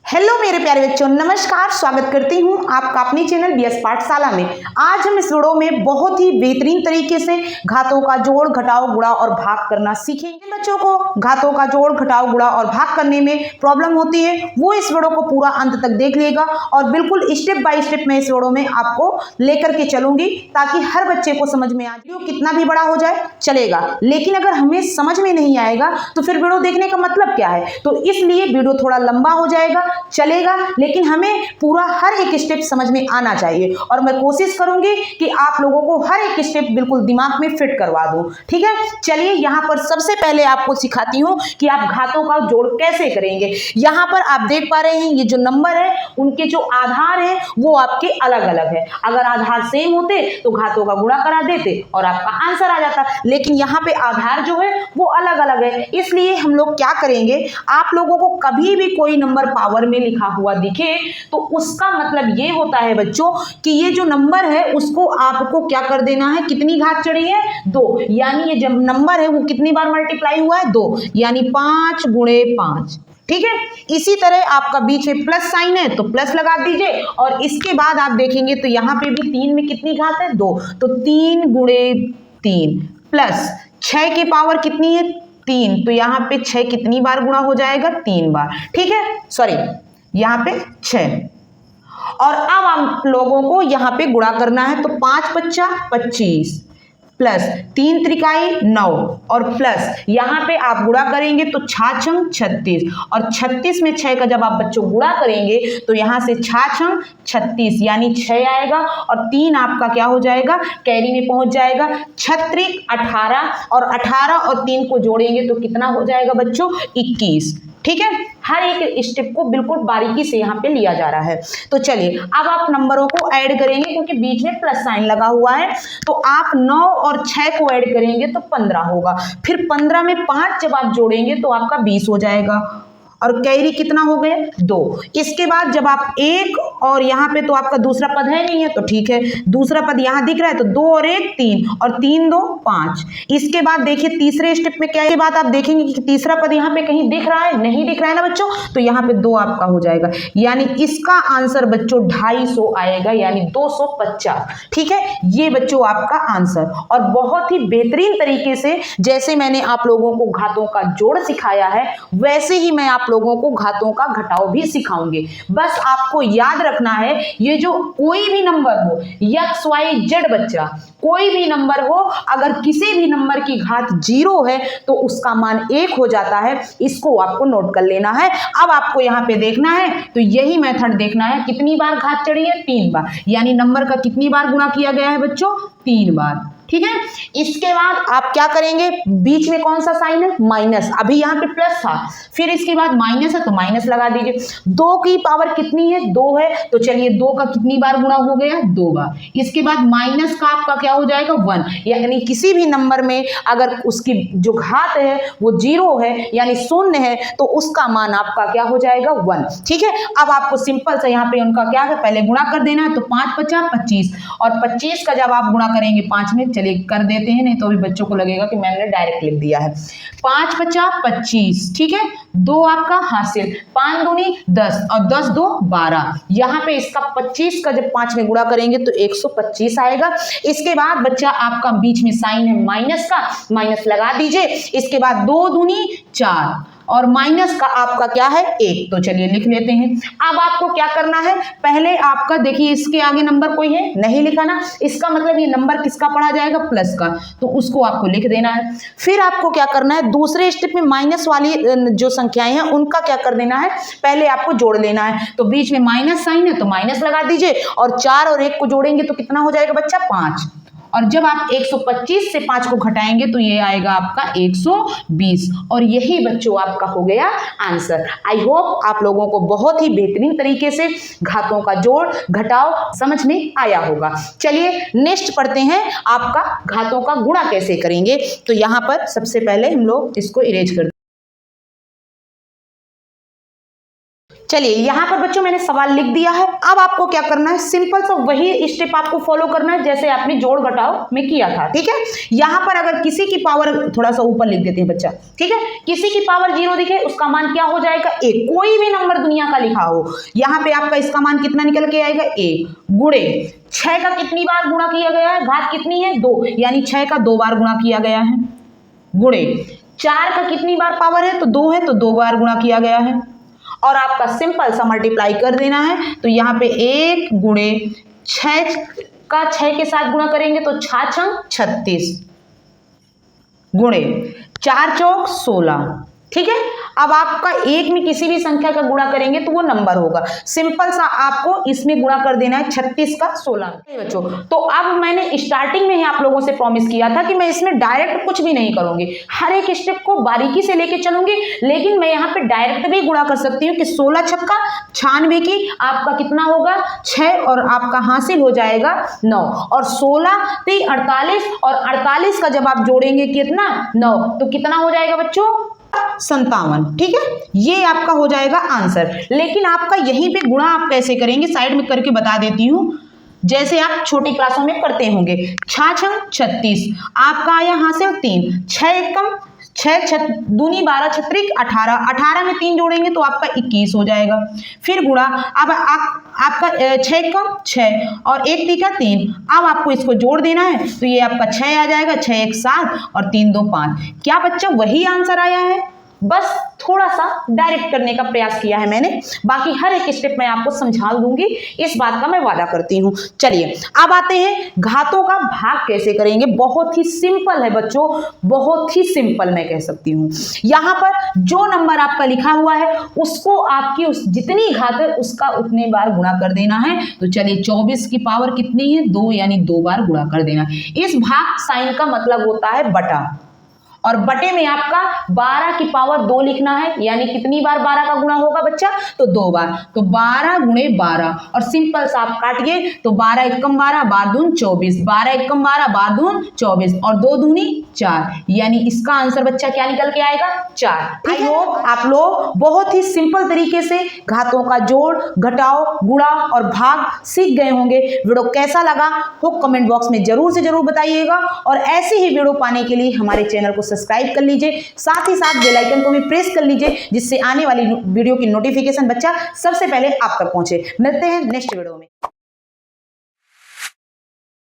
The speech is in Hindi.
हेलो मेरे प्यारे बच्चों, नमस्कार। स्वागत करती हूँ आपका अपने चैनल बीएस पाठशाला में। आज हम इस वीडियो में बहुत ही बेहतरीन तरीके से घातों का जोड़, घटाव, गुणा और भाग करना सीखेंगे। बच्चों को घातों का जोड़, घटाव, गुणा और भाग करने में प्रॉब्लम होती है वो इस वीडियो को पूरा अंत तक देख लेगा और बिल्कुल स्टेप बाय स्टेप मैं इस वीडियो में आपको लेकर के चलूंगी ताकि हर बच्चे को समझ में आ जाए। वीडियो कितना भी बड़ा हो जाए चलेगा, लेकिन अगर हमें समझ में नहीं आएगा तो फिर वीडियो देखने का मतलब क्या है। तो इसलिए वीडियो थोड़ा लंबा हो जाएगा चलेगा, लेकिन हमें पूरा हर एक स्टेप समझ में आना चाहिए और मैं कोशिश करूंगी कि आप लोगों को हर एक स्टेप बिल्कुल दिमाग में फिट करवा दूं। ठीक है, चलिए यहाँ पर सबसे पहले आपको सिखाती हूँ कि आप घातों का जोड़ कैसे करेंगे। यहाँ पर आप देख पा रहे हैं ये जो नंबर है उनके जो आधार है वो आपके अलग अलग है। अगर आधार सेम होते तो घातों का गुणा करा देते और आपका आंसर आ जाता, लेकिन यहाँ पे आधार जो है वो अलग अलग है। इसलिए हम लोग क्या करेंगे, आप लोगों को कभी भी कोई नंबर पावर में लिखा हुआ दिखे तो उसका मतलब ये होता है बच्चों कि ये जो नंबर है उसको आपको क्या कर देना है, कितनी घात चढ़ी है 2, यानी ये जब नंबर है वो कितनी बार मल्टीप्लाई हुआ है 2, यानी 5 गुणे 5। ठीक है, इसी तरह आपका बीच में प्लस साइन है तो प्लस लगा दीजिए और इसके बाद आप देखेंगे तो यहाँ पे भी 3 में कितनी घात है 2, तो 3 गुणे 3 प्लस 6 की पावर कितनी है 3, तो यहाँ पे 6 कितनी बार गुणा हो जाएगा 3 बार। ठीक है, सॉरी यहाँ पे 6। और अब आप लोगों को यहाँ पे गुणा करना है तो 5 पच्चा 25 प्लस 3 त्रिकाई 9 और प्लस यहाँ पे आप गुणा करेंगे तो 6 छंग 36 और 36 में 6 का जब आप बच्चों गुणा करेंगे तो यहाँ से 6 छंग 36 यानी 6 आएगा और 3 आपका क्या हो जाएगा, कैरी में पहुंच जाएगा। 36 18 और 18 और 3 को जोड़ेंगे तो कितना हो जाएगा बच्चों 21। ठीक है, हर एक स्टेप को बिल्कुल बारीकी से यहाँ पे लिया जा रहा है। तो चलिए अब आप नंबरों को ऐड करेंगे क्योंकि बीच में प्लस साइन लगा हुआ है, तो आप 9 और 6 को ऐड करेंगे तो 15 होगा। फिर 15 में 5 जब आप जोड़ेंगे तो आपका 20 हो जाएगा और कैरी कितना हो गया 2। इसके बाद जब आप 1 और यहाँ पे तो आपका दूसरा पद है नहीं है तो ठीक है, दूसरा पद यहाँ दिख रहा है तो 2 और 1 3 और 3 2 5। इसके बाद देखिए तीसरे स्टेप में क्या है, बात आप देखेंगे कि तीसरा पद यहाँ पे कहीं दिख रहा है, नहीं दिख रहा है ना बच्चों, तो यहाँ पे 2 आपका हो जाएगा, यानी इसका आंसर बच्चों 250 आएगा, यानी 250। ठीक है, ये बच्चों आपका आंसर। और बहुत ही बेहतरीन तरीके से जैसे मैंने आप लोगों को घातों का जोड़ सिखाया है वैसे ही मैं आप लोगों को घातों का घटाव भी सिखाऊंगे। बस आपको याद रखना है ये जो कोई भी नंबर हो एक्स वाई जेड, बच्चा कोई भी नंबर हो, अगर किसी भी नंबर की घात 0 है तो उसका मान 1 हो जाता है। इसको आपको नोट कर लेना है। अब आपको यहाँ पे देखना है तो यही मेथड देखना है, कितनी बार घात चढ़ी है 3 बार, यानी नंबर का कितनी बार गुणा किया गया है बच्चों 3 बार। ठीक है, इसके बाद आप क्या करेंगे, बीच में कौन सा साइन है माइनस, अभी यहाँ पे प्लस था फिर इसके बाद माइनस है तो माइनस लगा दीजिए। 2 की पावर कितनी है 2 है, तो चलिए 2 का कितनी बार गुणा हो गया 2 बार। इसके बाद माइनस का आपका क्या हो जाएगा 1, यानी किसी भी नंबर में अगर उसकी जो घात है वो 0 है यानी 0 है तो उसका मान आपका क्या हो जाएगा 1। ठीक है, अब आपको सिंपल से यहाँ पे उनका क्या है, पहले गुणा कर देना है तो 5 पचा 25 और 25 का जब आप गुणा करेंगे 5 में, चलिए कर देते हैं नहीं तो अभी बच्चों को लगेगा कि मैंने डायरेक्ट लिख दिया है। 5 पचा 25, ठीक है, 2 आपका हासिल, 5 दूनी 10 और 10 2 12। यहाँ पे इसका 25 का जब 5 में गुणा करेंगे तो 125 आएगा। इसके बाद बच्चा आपका बीच में साइन है माइनस का, माइनस लगा दीजिए। इसके बाद 2 दूनी 4 और माइनस का आपका क्या है 1, तो चलिए लिख लेते हैं। अब आपको क्या करना है, पहले आपका देखिए इसके आगे नंबर कोई है नहीं लिखा ना, इसका मतलब ये नंबर किसका पढ़ा जाएगा प्लस का, तो उसको आपको लिख देना है। फिर आपको क्या करना है, दूसरे स्टेप में माइनस वाली जो संख्याएं हैं उनका क्या कर देना है, पहले आपको जोड़ लेना है। तो बीच में माइनस साइन है तो माइनस लगा दीजिए और 4 और 1 को जोड़ेंगे तो कितना हो जाएगा बच्चा 5। और जब आप 125 से 5 को घटाएंगे तो ये आएगा आपका 120 और यही बच्चों आपका हो गया आंसर। आई होप आप लोगों को बहुत ही बेहतरीन तरीके से घातों का जोड़ घटाव समझ में आया होगा। चलिए नेक्स्ट पढ़ते हैं, आपका घातों का गुणा कैसे करेंगे। तो यहाँ पर सबसे पहले हम लोग इसको इरेज कर चलिए यहाँ पर बच्चों मैंने सवाल लिख दिया है। अब आपको क्या करना है, सिंपल सा वही स्टेप आपको फॉलो करना है जैसे आपने जोड़ घटाव में किया था। ठीक है, यहाँ पर अगर किसी की पावर, थोड़ा सा ऊपर लिख देते हैं बच्चा, ठीक है, किसी की पावर 0 दिखे उसका मान क्या हो जाएगा 1। कोई भी नंबर दुनिया का लिखा हो, यहाँ पे आपका इसका मान कितना निकल के आएगा 1 गुणे 6 का कितनी बार गुणा किया गया है, घात कितनी है 2, यानी 6 का 2 बार गुणा किया गया है, गुणे 4 का कितनी बार पावर है तो 2 है तो 2 बार गुणा किया गया है, और आपका सिंपल सा मल्टीप्लाई कर देना है। तो यहाँ पे 1 गुणे 6 का 6 के साथ गुणा करेंगे तो 6 छंग 36 गुणे 4 चौक 16। ठीक है, अब आपका 1 में किसी भी संख्या का गुणा करेंगे तो वो नंबर होगा। सिंपल सा आपको इसमें गुणा कर देना है 36 का 16। बच्चों, तो अब मैंने स्टार्टिंग में ही आप लोगों से प्रॉमिस किया था कि मैं इसमें डायरेक्ट कुछ भी नहीं करूंगी, हर एक स्टेप को बारीकी से लेके चलूंगी, लेकिन मैं यहाँ पे डायरेक्ट भी गुणा कर सकती हूँ कि 16 छक्का 96 की आपका कितना होगा 6 और आपका हासिल हो जाएगा 9, और 16 3 48, और 48 का जब आप जोड़ेंगे कितना 9 तो कितना हो जाएगा बच्चों 57। ठीक है, ये आपका हो जाएगा आंसर। लेकिन आपका यहीं पे गुणा आप कैसे करेंगे साइड में करके बता देती हूँ, जैसे आप छोटी क्लासों में करते होंगे। 6 छंग 36 आपका आया हासिल 3, 6 एकम 6 दूनी 12 छत्रिक 18, 18 में 3 जोड़ेंगे तो आपका 21 हो जाएगा। फिर गुणा, अब आपका 6 एकम 6 और 1 तीका 3, अब आपको इसको जोड़ देना है तो ये आपका 6 आ जाएगा, 6 1 7 और 3 2 5। क्या बच्चा वही आंसर आया है, बस थोड़ा सा डायरेक्ट करने का प्रयास किया है मैंने, बाकी हर एक स्टेप मैं आपको समझा दूंगी, इस बात का मैं वादा करती हूँ। चलिए अब आते हैं घातों का भाग कैसे करेंगे। बहुत ही सिंपल है बच्चों, बहुत ही सिंपल मैं कह सकती हूँ। यहाँ पर जो नंबर आपका लिखा हुआ है उसको आपकी उस जितनी घात है उसका उतने बार गुणा कर देना है। तो चलिए 24 की पावर कितनी है 2, यानी 2 बार गुणा कर देना। इस भाग साइन का मतलब होता है बटा, और बटे में आपका 12 की पावर 2 लिखना है, यानी कितनी बार 12 का गुणा होगा बच्चा तो 2 बार, तो 12 गुणे 12, और सिंपल सा आप काटिए तो 12 एकम 12 12 दून 24, 12 एकम 12 12 दून 24 और 2 दूनी 4, यानी इसका आंसर बच्चा क्या निकल के आएगा 4। आई होप आप लोग बहुत ही सिंपल तरीके से घातों का जोड़ घटाव गुणा और भाग सीख गए होंगे। वीडियो कैसा लगा हो कमेंट बॉक्स में जरूर से जरूर बताइएगा, और ऐसे ही वीडियो पाने के लिए हमारे चैनल को सब्सक्राइब कर लीजिए, साथ ही साथ बेल आइकन को भी प्रेस कर लीजिए, जिससे आने वाली वीडियो की नोटिफिकेशन बच्चा सबसे पहले आप तक पहुंचे। मिलते हैं नेक्स्ट वीडियो में।